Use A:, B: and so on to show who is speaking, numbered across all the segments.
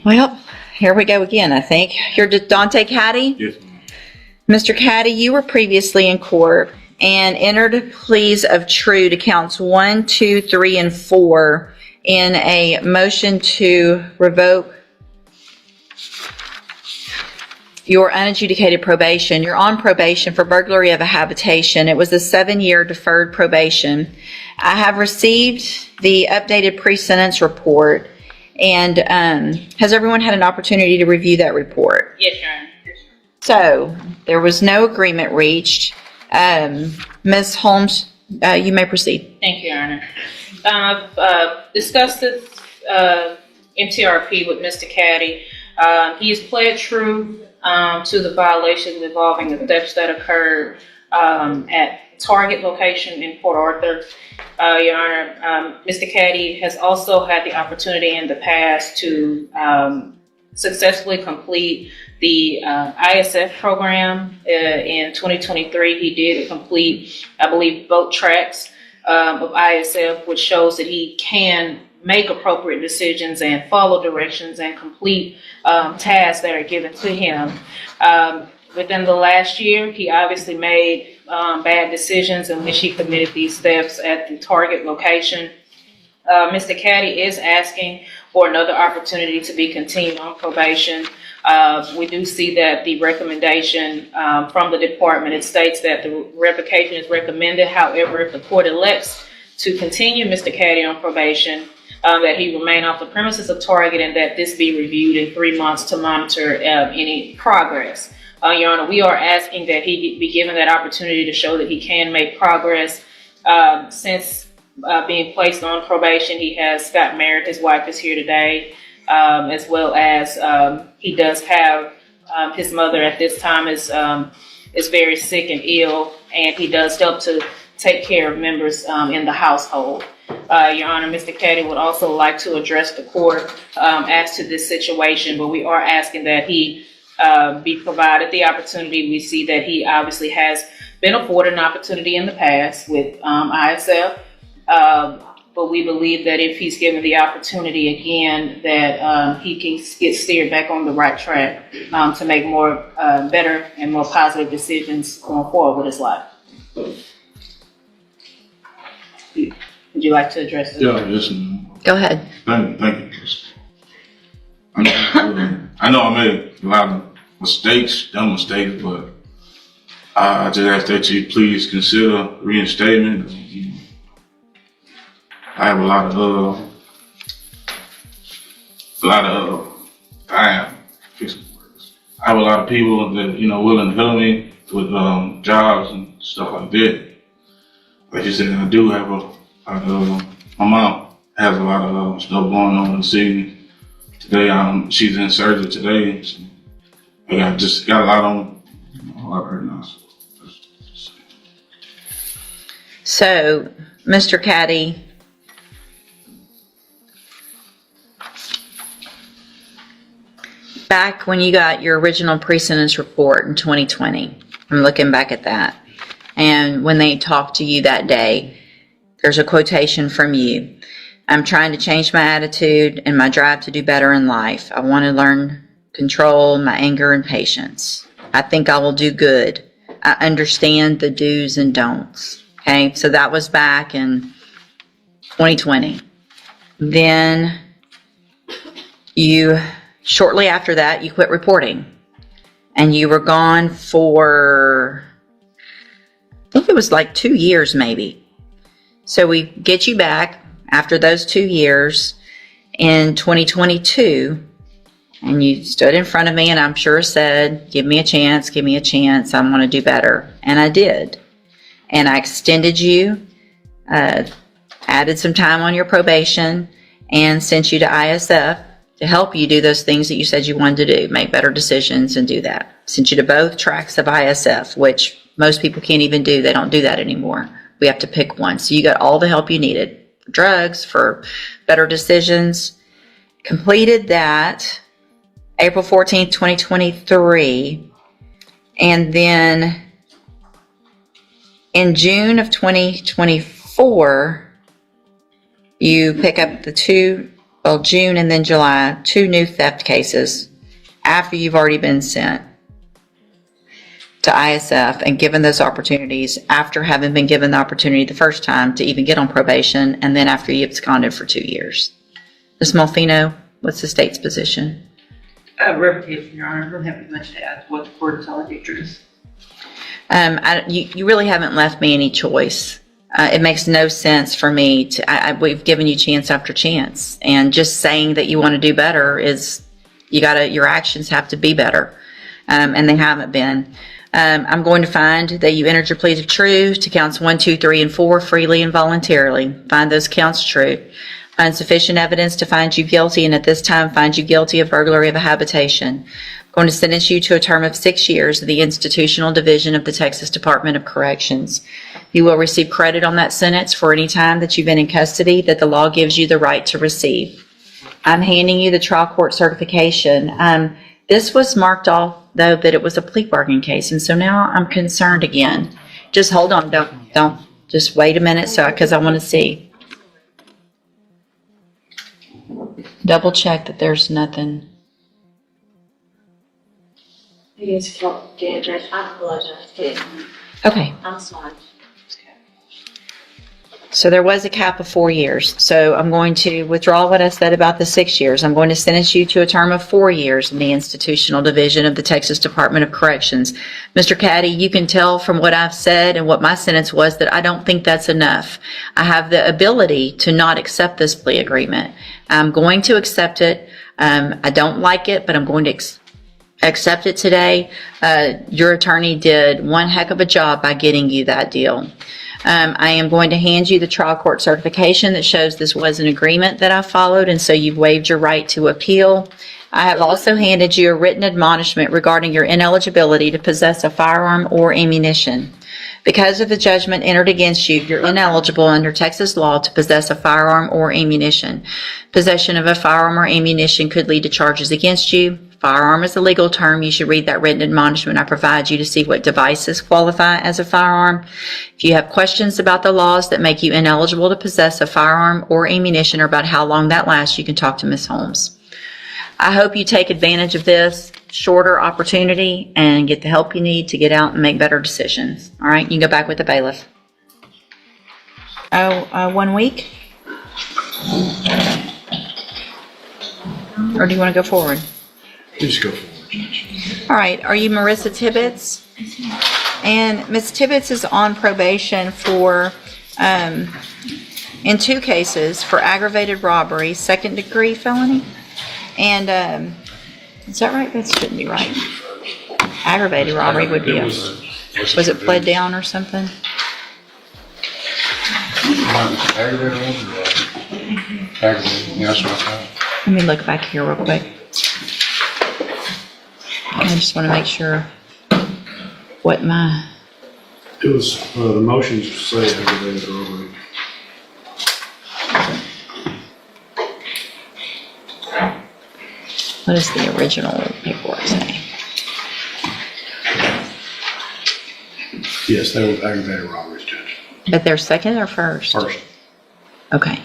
A: Well, here we go again, I think. You're Dante Caddy?
B: Yes, ma'am.
A: Mr. Caddy, you were previously in court and entered pleas of true to counts 1, 2, 3, and 4 in a motion to revoke your unadjudicated probation. You're on probation for burglary of a habitation. It was a 7-year deferred probation. I have received the updated pre-sentence report, and has everyone had an opportunity to review that report?
C: Yes, Your Honor.
A: So, there was no agreement reached. Ms. Holmes, you may proceed.
C: Thank you, Your Honor. I've discussed this MTRP with Mr. Caddy. He has pled true to the violations involving the thefts that occurred at Target location in Port Arthur. Your Honor, Mr. Caddy has also had the opportunity in the past to successfully complete the ISF program. In 2023, he did complete, I believe, both tracks of ISF, which shows that he can make appropriate decisions and follow directions and complete tasks that are given to him. Within the last year, he obviously made bad decisions in which he committed these thefts at the Target location. Mr. Caddy is asking for another opportunity to be continued on probation. We do see that the recommendation from the department, it states that the revocation is recommended. However, if the court elects to continue Mr. Caddy on probation, that he remain off the premises of Target and that this be reviewed in 3 months to monitor any progress. Your Honor, we are asking that he be given that opportunity to show that he can make progress. Since being placed on probation, he has got married. His wife is here today, as well as he does have his mother at this time is very sick and ill, and he does help to take care of members in the household. Your Honor, Mr. Caddy would also like to address the court as to this situation, but we are asking that he be provided the opportunity. We see that he obviously has been afforded an opportunity in the past with ISF, but we believe that if he's given the opportunity again, that he can get steered back on the right track to make more better and more positive decisions going forward with his life. Would you like to address this?
B: Yeah, yes, ma'am.
A: Go ahead.
B: Thank you. I know I made a lot of dumb mistakes, but I just ask that you please consider reinstatement. I have a lot of I have a lot of people that willing to help me with jobs and stuff like that. Like you said, I do have my mom has a lot of stuff going on this evening. Today, she's in surgery today. So I just got a lot on right now.
A: So, Mr. Caddy, back when you got your original pre-sentence report in 2020, I'm looking back at that, and when they talked to you that day, there's a quotation from you. I'm trying to change my attitude and my drive to do better in life. I want to learn control my anger and patience. I think I will do good. I understand the do's and don'ts. Okay, so that was back in 2020. Then shortly after that, you quit reporting. And you were gone for, I think it was like 2 years maybe. So we get you back after those 2 years in 2022, and you stood in front of me and I'm sure said, give me a chance, I want to do better. And I did. And I extended you, added some time on your probation, and sent you to ISF to help you do those things that you said you wanted to do, make better decisions and do that. Sent you to both tracks of ISF, which most people can't even do. They don't do that anymore. We have to pick one. So you got all the help you needed for drugs, for better decisions. Completed that April 14th, 2023. And then in June of 2024, you pick up the 2 well, June and then July, 2 new theft cases after you've already been sent to ISF and given those opportunities after having been given the opportunity the first time to even get on probation, and then after you absconded for 2 years. Ms. Molfino, what's the state's position?
D: Revocation, Your Honor. I don't have much to add to what the court has already addressed.
A: You really haven't left me any choice. It makes no sense for me to, we've given you chance after chance, and just saying that you want to do better is, your actions have to be better, and they haven't been. I'm going to find that you entered your pleas of true to counts 1, 2, 3, and 4 freely and voluntarily. Find those counts true. Find sufficient evidence to find you guilty, and at this time find you guilty of burglary of a habitation. I'm going to sentence you to a term of 6 years of the Institutional Division of the Texas Department of Corrections. You will receive credit on that sentence for any time that you've been in custody that the law gives you the right to receive. I'm handing you the trial court certification. This was marked off, though, that it was a plea bargain case, and so now I'm concerned again. Just hold on. Don't. Just wait a minute, because I want to see. Double check that there's nothing.
E: It is for the address. I apologize.
A: Okay.
E: I'm sorry.
A: So there was a cap of 4 years. So I'm going to withdraw what I said about the 6 years. I'm going to sentence you to a term of 4 years in the Institutional Division of the Texas Department of Corrections. Mr. Caddy, you can tell from what I've said and what my sentence was that I don't think that's enough. I have the ability to not accept this plea agreement. I'm going to accept it. I don't like it, but I'm going to accept it today. Your attorney did one heck of a job by getting you that deal. I am going to hand you the trial court certification that shows this was an agreement that I followed, and so you've waived your right to appeal. I have also handed you a written admonishment regarding your ineligibility to possess a firearm or ammunition. Because of the judgment entered against you, you're ineligible under Texas law to possess a firearm or ammunition. Possession of a firearm or ammunition could lead to charges against you. Firearm is a legal term. You should read that written admonishment I provide you to see what devices qualify as a firearm. If you have questions about the laws that make you ineligible to possess a firearm or ammunition, or about how long that lasts, you can talk to Ms. Holmes. I hope you take advantage of this shorter opportunity and get the help you need to get out and make better decisions. All right, you can go back with the bailiff. 1 week? Or do you want to go forward?
F: Please go forward, Judge.
A: All right, are you Marissa Tibbetts? And Ms. Tibbetts is on probation for, in 2 cases, for aggravated robbery, 2nd-degree felony. And, is that right? That shouldn't be right. Aggravated robbery would be was it pled down or something?
F: Aggravated robbery? Aggravated, yeah, that's what I thought.
A: Let me look back here real quick. I just want to make sure what my...
F: It was, the motions say aggravated robbery.
A: What does the original paperwork say?
F: Yes, they were aggravated robberies, Judge.
A: But they're second or first?
F: First.
A: Okay.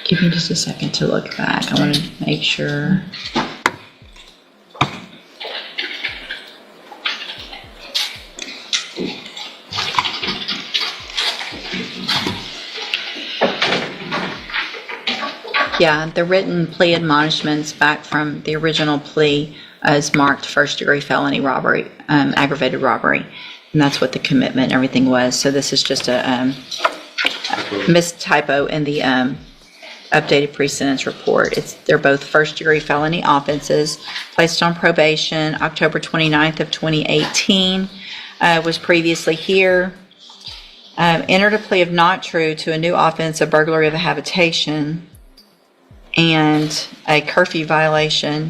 A: Give me just a second to look back. I want to make sure. Yeah, the written plea admonishments back from the original plea is marked 1st-degree felony robbery, aggravated robbery. And that's what the commitment and everything was. So this is just a missed typo in the updated pre-sentence report. They're both 1st-degree felony offenses. Placed on probation October 29th of 2018. Was previously here. Entered a plea of not true to a new offense of burglary of a habitation and a curfew violation,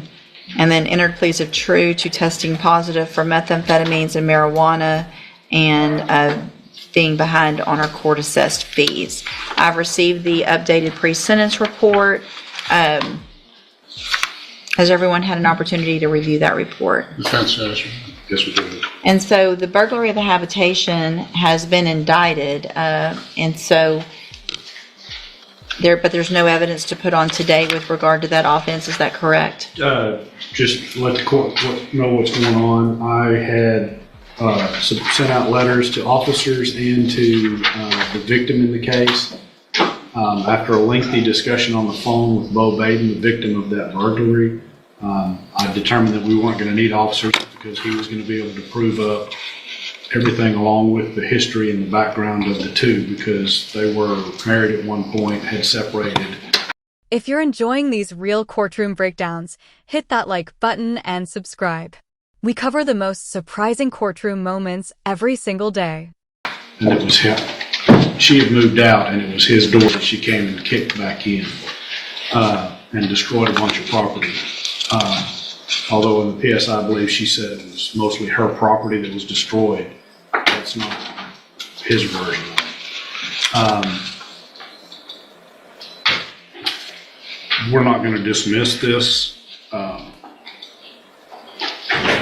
A: and then entered pleas of true to testing positive for methamphetamines and marijuana, and being behind on our court-assessed fees. I've received the updated pre-sentence report. Has everyone had an opportunity to review that report?
F: Defense says,
B: Yes, we do.
A: And so the burglary of the habitation has been indicted, and so there's no evidence to put on today with regard to that offense. Is that correct?
G: Just let the court know what's going on. I had sent out letters to officers and to the victim in the case. After a lengthy discussion on the phone with Bo Baden, the victim of that burglary, I determined that we weren't going to need officers because he was going to be able to prove up everything along with the history and the background of the two, because they were married at one point, had separated.
H: If you're enjoying these real courtroom breakdowns, hit that like button and subscribe. We cover the most surprising courtroom moments every single day.
G: And it was him. She had moved out, and it was his door that she came and kicked back in and destroyed a bunch of property. Although in the PSI, I believe she said it was mostly her property that was destroyed. That's not his version of it. We're not going to dismiss this at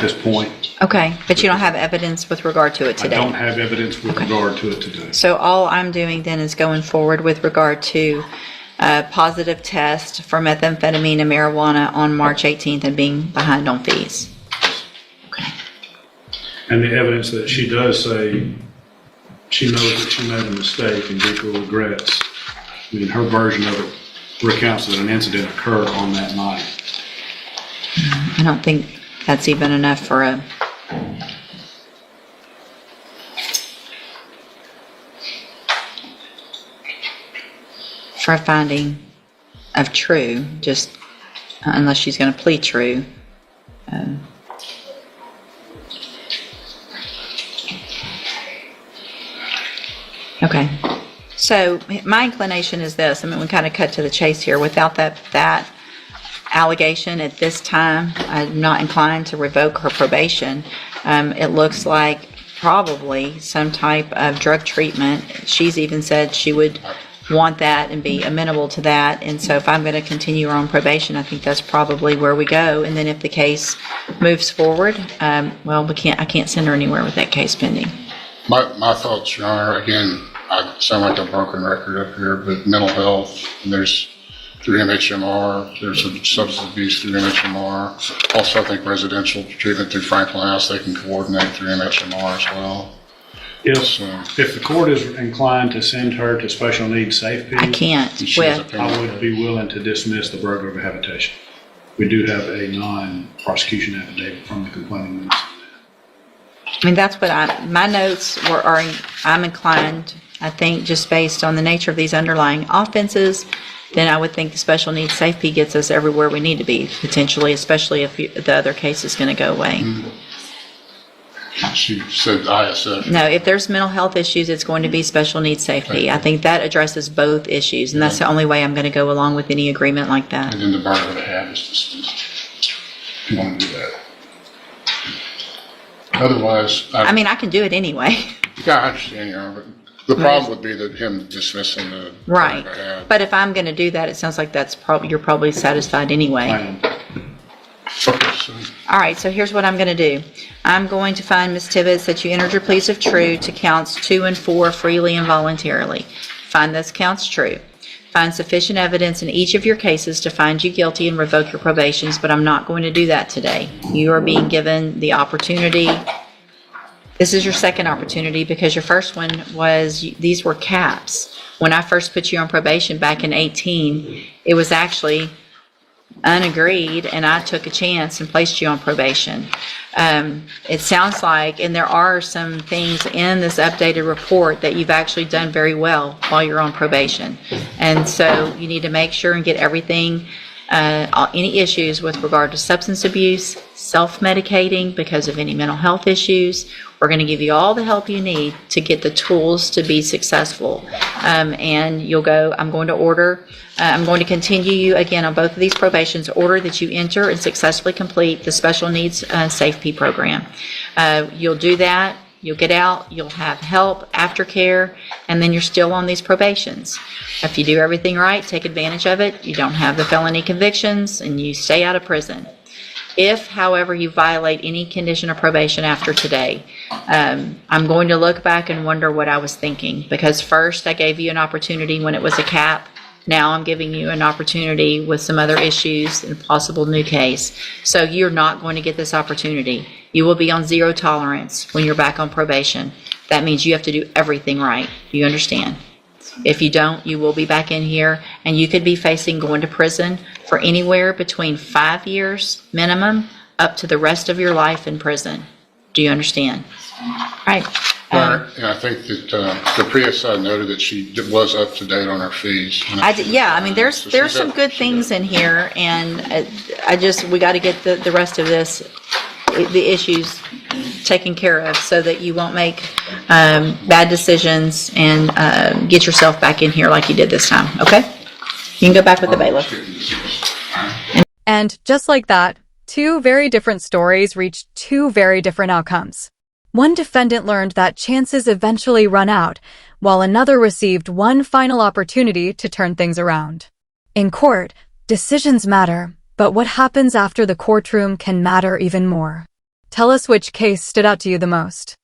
G: this point.
A: Okay, but you don't have evidence with regard to it today?
G: I don't have evidence with regard to it today.
A: So all I'm doing then is going forward with regard to a positive test for methamphetamine and marijuana on March 18th and being behind on fees. Okay.
G: And the evidence that she does say she knows that she made a mistake and deeply regrets. I mean, her version of it recounts that an incident occurred on that night.
A: I don't think that's even enough for a finding of true, just unless she's going to plead true. Okay. So my inclination is this. I mean, we kind of cut to the chase here. Without that allegation at this time, I'm not inclined to revoke her probation. It looks like probably some type of drug treatment. She's even said she would want that and be amenable to that. And so if I'm going to continue her on probation, I think that's probably where we go. And then if the case moves forward, well, I can't send her anywhere with that case pending.
F: my thoughts, Your Honor, again, I sound like a broken record up here, but mental health, and there's through MHMR, there's some substance abuse through MHMR. Also, I think residential treatment through Franklin House, they can coordinate through MHMR as well.
G: If the court is inclined to send her to special needs safety,
A: I can't.
G: I would be willing to dismiss the burglary of habitation. We do have a non-prosecution affidavit from the complaining minister.
A: I mean, that's what my notes are, I'm inclined, I think, just based on the nature of these underlying offenses, then I would think the special needs safety gets us everywhere we need to be, potentially, especially if the other case is going to go away.
F: She said ISF.
A: No, if there's mental health issues, it's going to be special needs safety. I think that addresses both issues, and that's the only way I'm going to go along with any agreement like that.
F: And then the burden of the have is dismissed. If you want to do that. Otherwise,
A: I mean, I can do it anyway.
F: yeah, I understand, Your Honor, but the problem would be that him dismissing the
A: Right.
F: burden of the have.
A: But if I'm going to do that, it sounds like you're probably satisfied anyway.
F: Okay, so
A: All right, so here's what I'm going to do. I'm going to find, Ms. Tibbetts, that you entered your pleas of true to counts 2 and 4 freely and voluntarily. Find those counts true. Find sufficient evidence in each of your cases to find you guilty and revoke your probations, but I'm not going to do that today. You are being given the opportunity. This is your second opportunity because your first one was, these were caps. When I first put you on probation back in 2018, it was actually unagreed, and I took a chance and placed you on probation. It sounds like, and there are some things in this updated report that you've actually done very well while you're on probation. And so you need to make sure and get everything, any issues with regard to substance abuse, self-medicating because of any mental health issues. We're going to give you all the help you need to get the tools to be successful. And you'll go, I'm going to continue you again on both of these probations, order that you enter and successfully complete the special needs safety program. You'll do that. You'll get out, you'll have help, aftercare, and then you're still on these probations. If you do everything right, take advantage of it, you don't have the felony convictions, and you stay out of prison. If, however, you violate any condition of probation after today, I'm going to look back and wonder what I was thinking. Because first, I gave you an opportunity when it was a cap. Now I'm giving you an opportunity with some other issues and possible new case. So you're not going to get this opportunity. You will be on zero tolerance when you're back on probation. That means you have to do everything right. Do you understand? If you don't, you will be back in here, and you could be facing going to prison for anywhere between 5 years minimum up to the rest of your life in prison. Do you understand? Right.
F: Right, and I think that the PSI noted that she was up to date on her fees.
A: Yeah, I mean, there's some good things in here, and we got to get the rest of this, the issues taken care of, so that you won't make bad decisions and get yourself back in here like you did this time. Okay, you can go back with the bailiff.
H: And just like that, two very different stories reached two very different outcomes. One defendant learned that chances eventually run out, while another received one final opportunity to turn things around. In court, decisions matter, but what happens after the courtroom can matter even more. Tell us which case stood out to you the most.